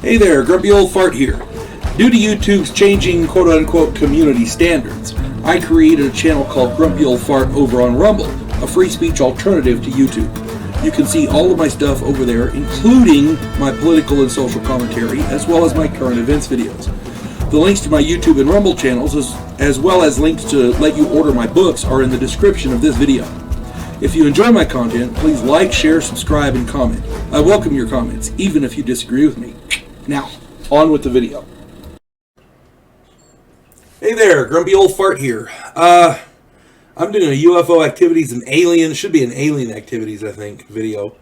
Hey there, Grumpy Old Fart here. Due to YouTube's changing quote-unquote community standards, I created a channel called Grumpy Old Fart over on Rumble, a free speech alternative to YouTube. You can see all of my stuff over there, including my political and social commentary, as well as my current events videos. The links to my YouTube and Rumble channels, as well as links to let you order my books, are in the description of this video. If you enjoy my content, please like, share, subscribe, and comment. I welcome your comments, even if you disagree with me. Now, on with the video. Hey there, Grumpy Old Fart here. I'm doing a UFO activities and alien, should be an alien activities, I think, video.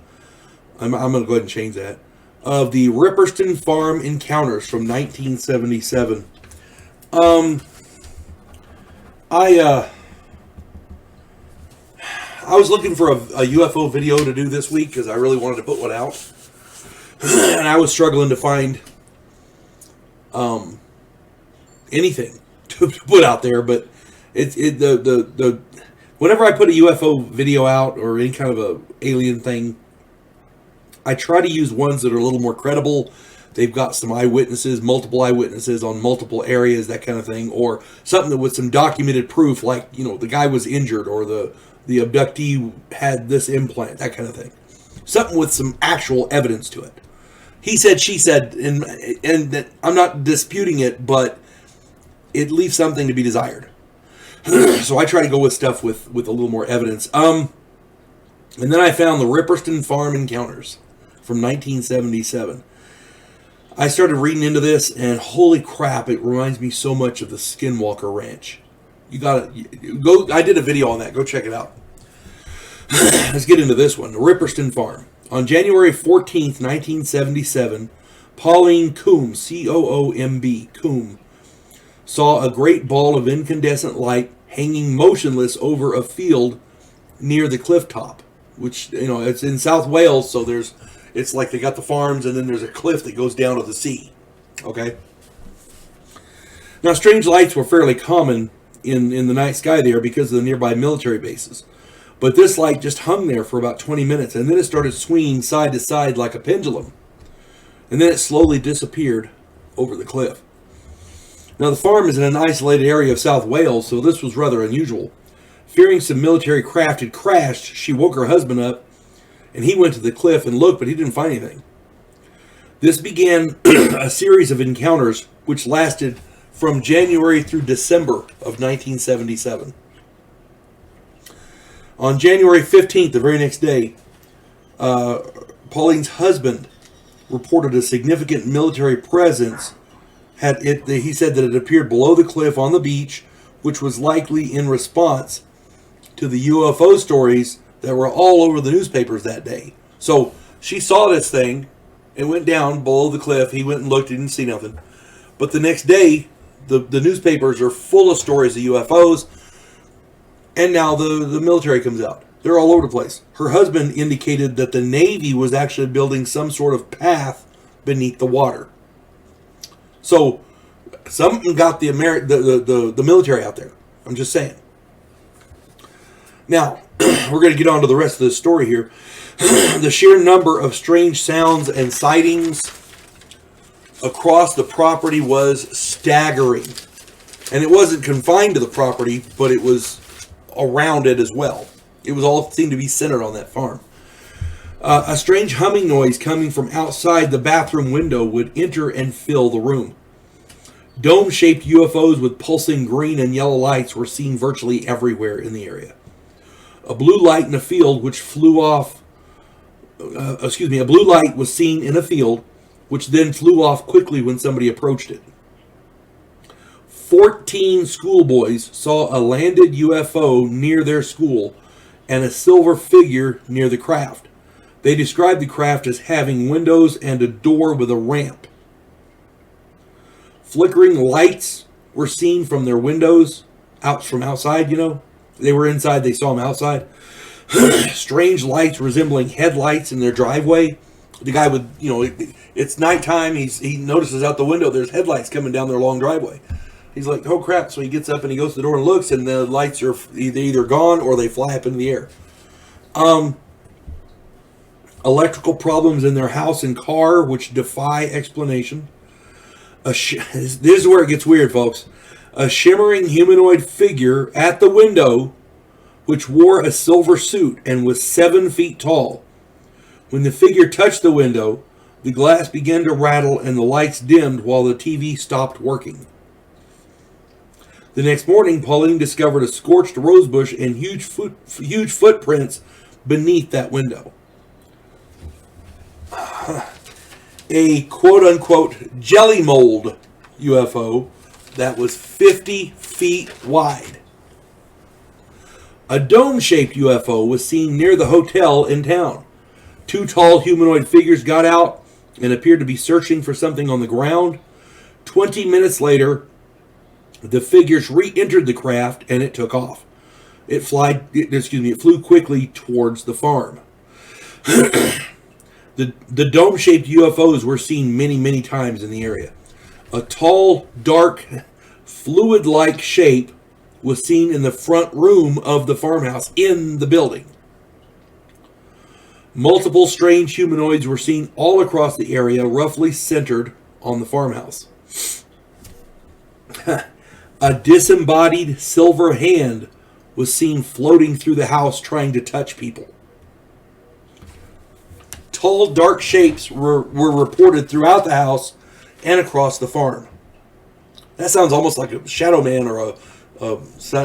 I'm going to go ahead and change that. Of the Ripperston Farm encounters from 1977. I was looking for a UFO video to do this week because I really wanted to put one out. And I was struggling to find anything to put out there, but whenever I put a UFO video out or any kind of a alien thing, I try to use ones that are a little more credible. They've got some eyewitnesses, multiple eyewitnesses on multiple areas, that kind of thing, or something that with some documented proof, like, you know, the guy was injured or the abductee had this implant, that kind of thing. Something with some actual evidence to it. He said, she said, and that I'm not disputing it, but it leaves something to be desired. So I try to go with stuff with a little more evidence. And then I found the Ripperston Farm encounters from 1977. I started reading into this, and holy crap, it reminds me so much of the Skinwalker Ranch. You gotta go. I did a video on that. Go check it out. Let's get into this one. The Ripperston Farm. On January 14th, 1977, Pauline Coombe, C-O-O-M-B, Coombe, saw a great ball of incandescent light hanging motionless over a field near the cliff top, which, you know, it's in South Wales, so it's like they got the farms and then there's a cliff that goes down to the sea. Okay? Now, strange lights were fairly common in the night sky there because of the nearby military bases. But this light just hung there for about 20 minutes, and then it started swinging side to side like a pendulum. And then it slowly disappeared over the cliff. Now, the farm is in an isolated area of South Wales, so this was rather unusual. Fearing some military craft had crashed, she woke her husband up, and he went to the cliff and looked, but he didn't find anything. This began a series of encounters which lasted from January through December of 1977. On January 15th, the very next day, Pauline's husband reported a significant military presence. He said that it appeared below the cliff on the beach, which was likely in response to the UFO stories that were all over the newspapers that day. So she saw this thing. It went down below the cliff. He went and looked. He didn't see nothing. But the next day, the newspapers are full of stories of UFOs. And now the military comes out. They're all over the place. Her husband indicated that the Navy was actually building some sort of path beneath the water. So something got the military out there. I'm just saying. Now, we're going to get on to the rest of this story here. The sheer number of strange sounds and sightings across the property was staggering. And it wasn't confined to the property, but it was around it as well. It was all seemed to be centered on that farm. A strange humming noise coming from outside the bathroom window would enter and fill the room. Dome-shaped UFOs with pulsing green and yellow lights were seen virtually everywhere in the area. A blue light in a field which flew off... a blue light was seen in a field which then flew off quickly when somebody approached it. 14 schoolboys saw a landed UFO near their school and a silver figure near the craft. They described the craft as having windows and a door with a ramp. Flickering lights were seen from their windows, from outside, you know. They were inside, they saw them outside. Strange lights resembling headlights in their driveway. The guy would, you know, it's nighttime, he notices out the window there's headlights coming down their long driveway. He's like, oh crap. So he gets up and he goes to the door and looks, and the lights are either gone or they fly up into the air. Electrical problems in their house and car, which defy explanation. This is where it gets weird, folks. A shimmering humanoid figure at the window, which wore a silver suit and was 7 feet tall. When the figure touched the window, the glass began to rattle and the lights dimmed while the TV stopped working. The next morning, Pauline discovered a scorched rosebush and huge footprints beneath that window. A quote-unquote jelly mold UFO that was 50 feet wide. A dome-shaped UFO was seen near the hotel in town. 2 tall humanoid figures got out and appeared to be searching for something on the ground. 20 minutes later, the figures re-entered the craft and it took off. It flew quickly towards the farm. The dome-shaped UFOs were seen many, many times in the area. A tall, dark, fluid-like shape was seen in the front room of the farmhouse in the building. Multiple strange humanoids were seen all across the area, roughly centered on the farmhouse. A disembodied silver hand was seen floating through the house trying to touch people. Tall, dark shapes were reported throughout the house and across the farm. That sounds almost like a shadow man or a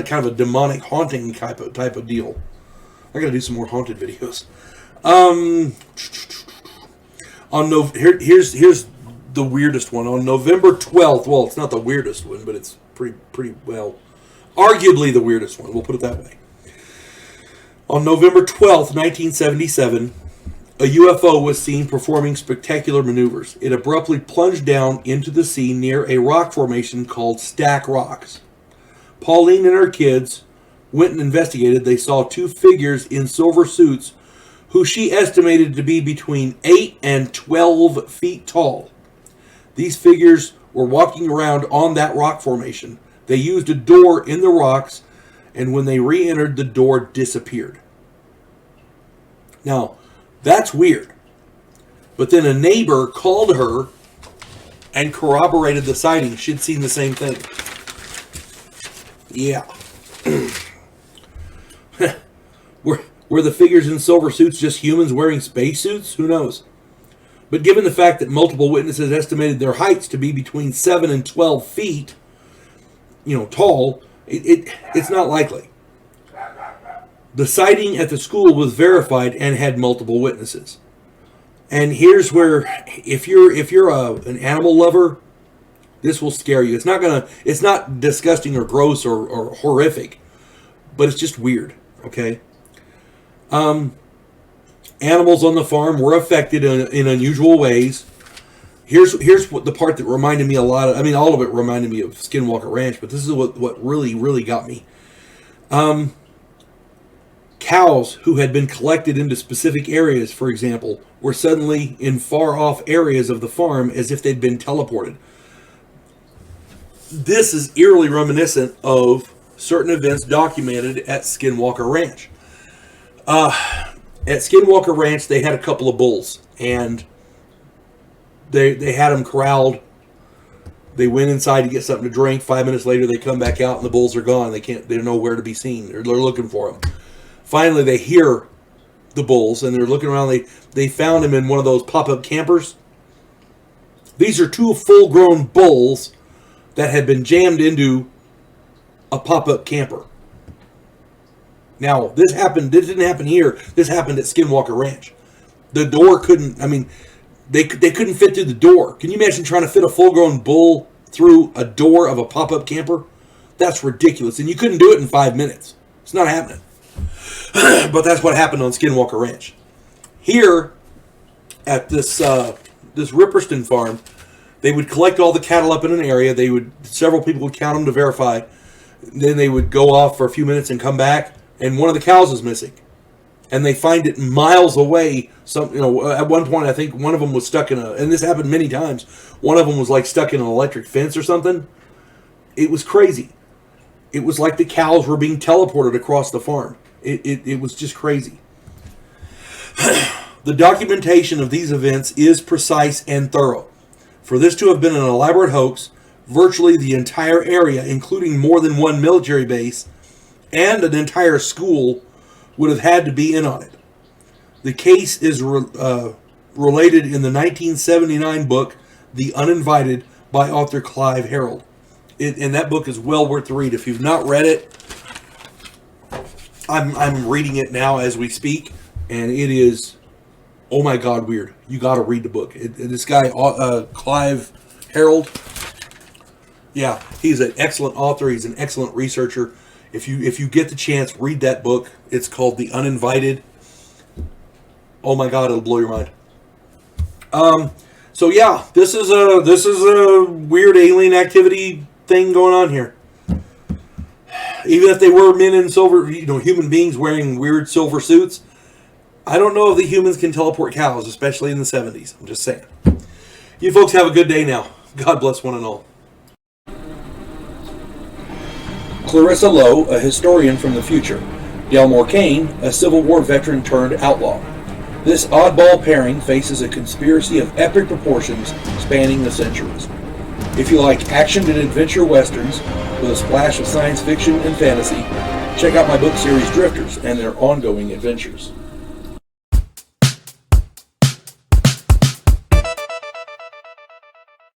kind of a demonic haunting type of deal. I gotta do some more haunted videos. Here's the weirdest one. On November 12th, well, it's not the weirdest one, but it's pretty well, arguably the weirdest one. We'll put it that way. On November 12th, 1977, a UFO was seen performing spectacular maneuvers. It abruptly plunged down into the sea near a rock formation called Stack Rocks. Pauline and her kids went and investigated. They saw 2 figures in silver suits who she estimated to be between 8 and 12 feet tall. These figures were walking around on that rock formation. They used a door in the rocks, and when they re-entered, the door disappeared. Now, that's weird. But then a neighbor called her and corroborated the sighting. She'd seen the same thing. Yeah. Were the figures in silver suits just humans wearing spacesuits? Who knows? But given the fact that multiple witnesses estimated their heights to be between 7 and 12 feet, tall, it's not likely. The sighting at the school was verified and had multiple witnesses. And here's where, if you're an animal lover, this will scare you. It's not disgusting or gross or horrific, but it's just weird. Okay. Animals on the farm were affected in unusual ways. Here's what the part that reminded me a lot of. I mean, all of it reminded me of Skinwalker Ranch, but this is what really got me. Cows who had been collected into specific areas, for example, were suddenly in far-off areas of the farm as if they'd been teleported. This is eerily reminiscent of certain events documented at Skinwalker Ranch. At Skinwalker Ranch, they had a couple of bulls, and they had them corralled. They went inside to get something to drink. 5 minutes later, they come back out, and the bulls are gone. They're nowhere to be seen. They're looking for them. Finally, they hear the bulls, and they're looking around. They found them in one of those pop-up campers. These are 2 full-grown bulls that had been jammed into a pop-up camper. Now, this didn't happen here. This happened at Skinwalker Ranch. The door couldn't, they couldn't fit through the door. Can you imagine trying to fit a full-grown bull through a door of a pop-up camper? That's ridiculous. And you couldn't do it in 5 minutes. It's not happening. But that's what happened on Skinwalker Ranch. Here, at this Ripperston farm, they would collect all the cattle up in an area. Several people would count them to verify. Then they would go off for a few minutes and come back, and one of the cows is missing. And they find it miles away. At one point, I think one of them was stuck and this happened many times, one of them was like stuck in an electric fence or something. It was crazy. It was like the cows were being teleported across the farm. It was just crazy. The documentation of these events is precise and thorough. For this to have been an elaborate hoax, virtually the entire area, including more than one military base and an entire school, would have had to be in on it. The case is related in the 1979 book, The Uninvited, by author Clive Harold. And that book is well worth the read. If you've not read it, I'm reading it now as we speak, and it is, oh my God, weird. You got to read the book. This guy, Clive Harold, yeah, he's an excellent author. He's an excellent researcher. If you get the chance, read that book. It's called The Uninvited. Oh my God, it'll blow your mind. So yeah, this is a weird alien activity thing going on here. Even if they were men in silver, human beings wearing weird silver suits, I don't know if the humans can teleport cows, especially in the 70s. I'm just saying. You folks have a good day now. God bless one and all. Clarissa Lowe, a historian from the future. Delmore Kane, a Civil War veteran turned outlaw. This oddball pairing faces a conspiracy of epic proportions spanning the centuries. If you like action and adventure westerns with a splash of science fiction and fantasy, check out my book series Drifters and their ongoing adventures.